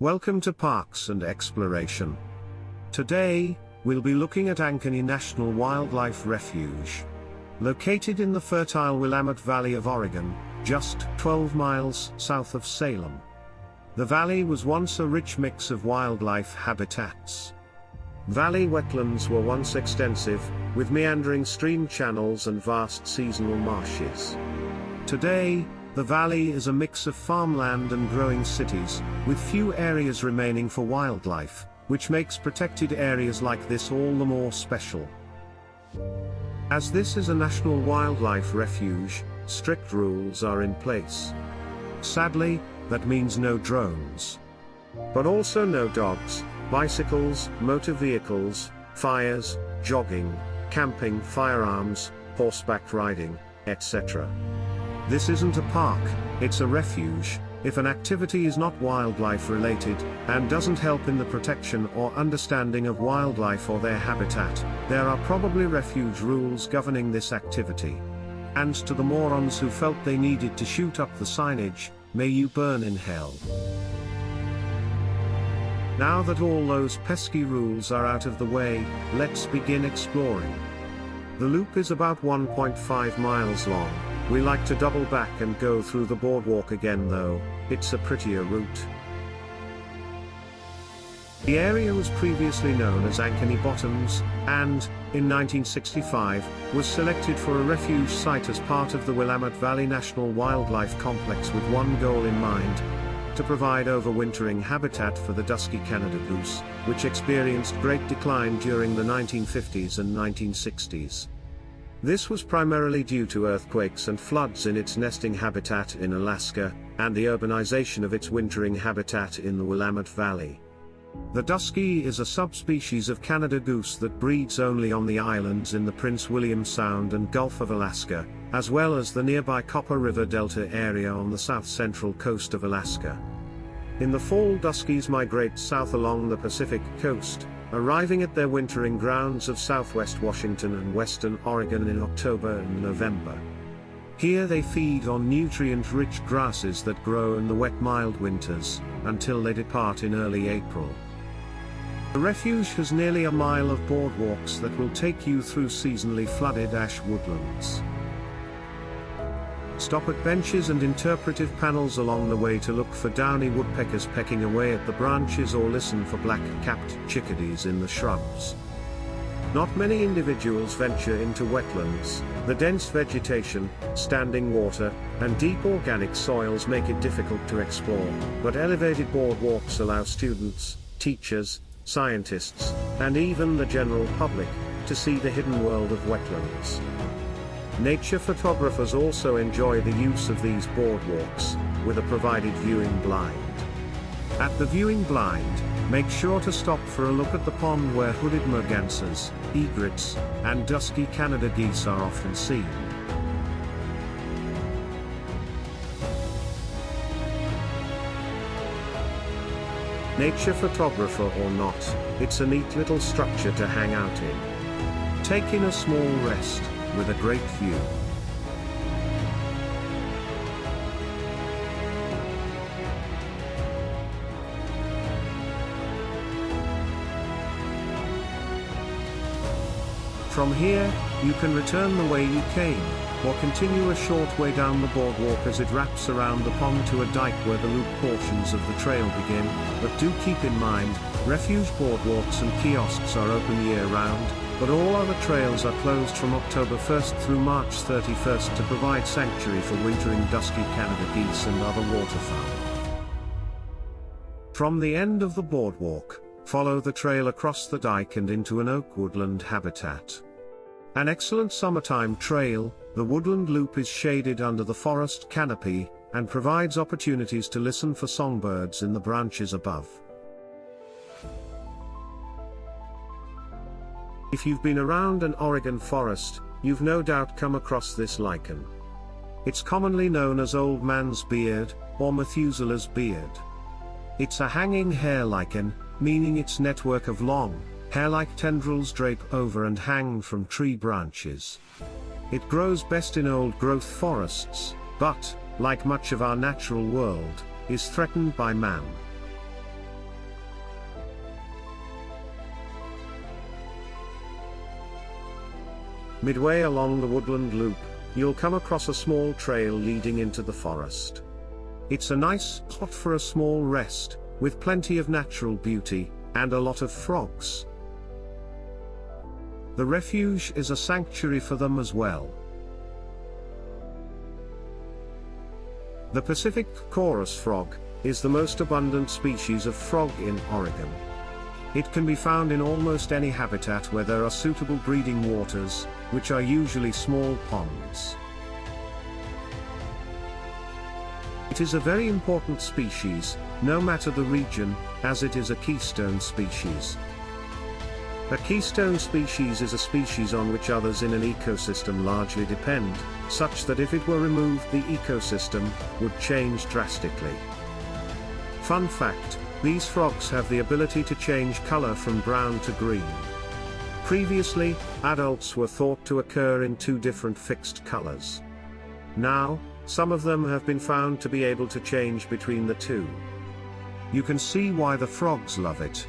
Welcome to Parks and Exploration. Today, we'll be looking at Ankeny National Wildlife Refuge. Located in the fertile Willamette Valley of Oregon, just 12 miles south of Salem. The valley was once a rich mix of wildlife habitats. Valley wetlands were once extensive, with meandering stream channels and vast seasonal marshes. Today, the valley is a mix of farmland and growing cities, with few areas remaining for wildlife, which makes protected areas like this all the more special. As this is a national wildlife refuge, strict rules are in place. Sadly, that means no drones. But also no dogs, bicycles, motor vehicles, fires, jogging, camping, firearms, horseback riding, etc. This isn't a park, it's a refuge. If an activity is not wildlife related, and doesn't help in the protection or understanding of wildlife or their habitat, there are probably refuge rules governing this activity. And to the morons who felt they needed to shoot up the signage, may you burn in hell. Now that all those pesky rules are out of the way, let's begin exploring. The loop is about 1.5 miles long. We like to double back and go through the boardwalk again though, it's a prettier route. The area was previously known as Ankeny Bottoms, and, in 1965, was selected for a refuge site as part of the Willamette Valley National Wildlife Complex with one goal in mind: to provide overwintering habitat for the dusky Canada goose, which experienced great decline during the 1950s and 1960s. This was primarily due to earthquakes and floods in its nesting habitat in Alaska, and the urbanization of its wintering habitat in the Willamette Valley. The dusky is a subspecies of Canada goose that breeds only on the islands in the Prince William Sound and Gulf of Alaska, as well as the nearby Copper River Delta area on the south-central coast of Alaska. In the fall, duskies migrate south along the Pacific coast, arriving at their wintering grounds of southwest Washington and western Oregon in October and November. Here they feed on nutrient-rich grasses that grow in the wet mild winters, until they depart in early April. The refuge has nearly a mile of boardwalks that will take you through seasonally flooded ash woodlands. Stop at benches and interpretive panels along the way to look for downy woodpeckers pecking away at the branches or listen for black-capped chickadees in the shrubs. Not many individuals venture into wetlands. The dense vegetation, standing water, and deep organic soils make it difficult to explore, but elevated boardwalks allow students, teachers, scientists, and even the general public, to see the hidden world of wetlands. Nature photographers also enjoy the use of these boardwalks, with a provided viewing blind. At the viewing blind, make sure to stop for a look at the pond where hooded mergansers, egrets, and dusky Canada geese are often seen. Nature photographer or not, it's a neat little structure to hang out in. Take in a small rest, with a great view. From here, you can return the way you came, or continue a short way down the boardwalk as it wraps around the pond to a dike where the loop portions of the trail begin, but do keep in mind, refuge boardwalks and kiosks are open year-round, but all other trails are closed from October 1st through March 31st to provide sanctuary for wintering dusky Canada geese and other waterfowl. From the end of the boardwalk, follow the trail across the dike and into an oak woodland habitat. An excellent summertime trail, the woodland loop is shaded under the forest canopy, and provides opportunities to listen for songbirds in the branches above. If you've been around an Oregon forest, you've no doubt come across this lichen. It's commonly known as old man's beard, or Methuselah's beard. It's a hanging hair lichen, meaning its network of long, hair-like tendrils drape over and hang from tree branches. It grows best in old-growth forests, but, like much of our natural world, is threatened by man. Midway along the woodland loop, you'll come across a small trail leading into the forest. It's a nice spot for a small rest, with plenty of natural beauty, and a lot of frogs. The refuge is a sanctuary for them as well. The Pacific chorus frog is the most abundant species of frog in Oregon. It can be found in almost any habitat where there are suitable breeding waters, which are usually small ponds. It is a very important species, no matter the region, as it is a keystone species. A keystone species is a species on which others in an ecosystem largely depend, such that if it were removed, the ecosystem would change drastically. Fun fact, these frogs have the ability to change color from brown to green. Previously, adults were thought to occur in two different fixed colors. Now, some of them have been found to be able to change between the two. You can see why the frogs love it.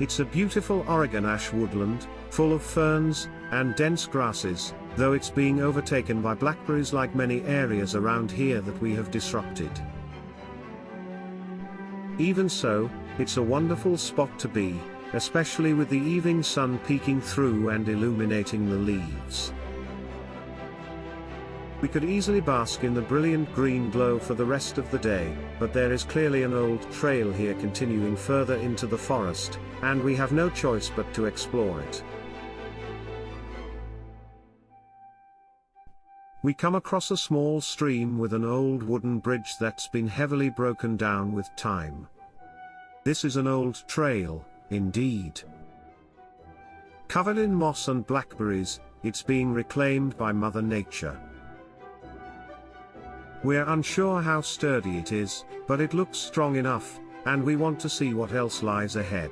It's a beautiful Oregon ash woodland, full of ferns and dense grasses, though it's being overtaken by blackberries like many areas around here that we have disrupted. Even so, it's a wonderful spot to be, especially with the evening sun peeking through and illuminating the leaves. We could easily bask in the brilliant green glow for the rest of the day, but there is clearly an old trail here continuing further into the forest, and we have no choice but to explore it. We come across a small stream with an old wooden bridge that's been heavily broken down with time. This is an old trail, indeed. Covered in moss and blackberries, it's being reclaimed by Mother Nature. We're unsure how sturdy it is, but it looks strong enough, and we want to see what else lies ahead.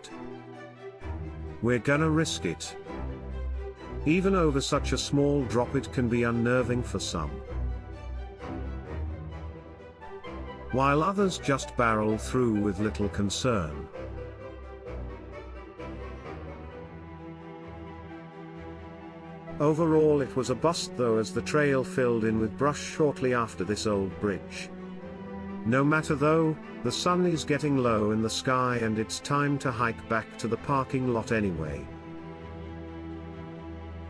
We're gonna risk it. Even over such a small drop, it can be unnerving for some, while others just barrel through with little concern. Overall it was a bust though, as the trail filled in with brush shortly after this old bridge. No matter though, the sun is getting low in the sky and it's time to hike back to the parking lot anyway.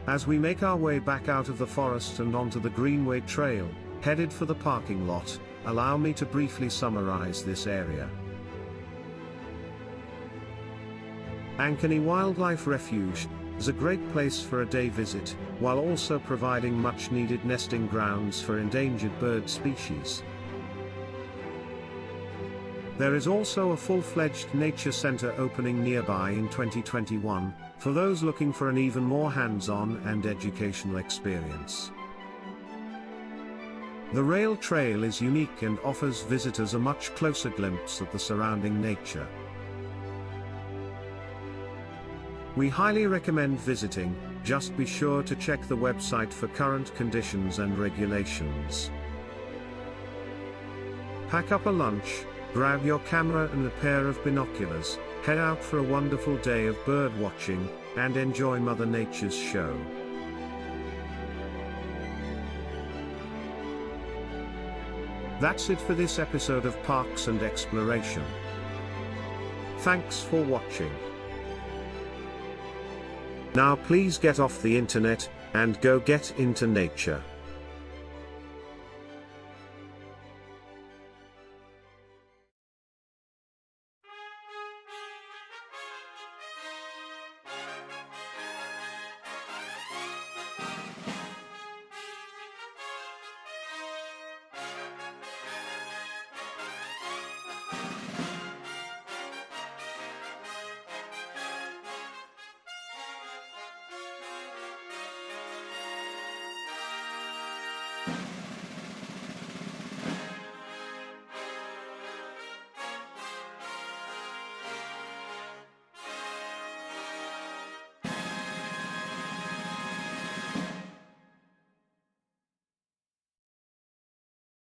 As we make our way back out of the forest and onto the Greenway Trail, headed for the parking lot, allow me to briefly summarize this area. Ankeny Wildlife Refuge is a great place for a day visit, while also providing much-needed nesting grounds for endangered bird species. There is also a full-fledged nature center opening nearby in 2021, for those looking for an even more hands-on and educational experience. The rail trail is unique and offers visitors a much closer glimpse of the surrounding nature. We highly recommend visiting, just be sure to check the website for current conditions and regulations. Pack up a lunch, grab your camera and a pair of binoculars, head out for a wonderful day of bird watching, and enjoy Mother Nature's show. That's it for this episode of Parks and Exploration. Thanks for watching. Now please get off the internet, and go get into nature.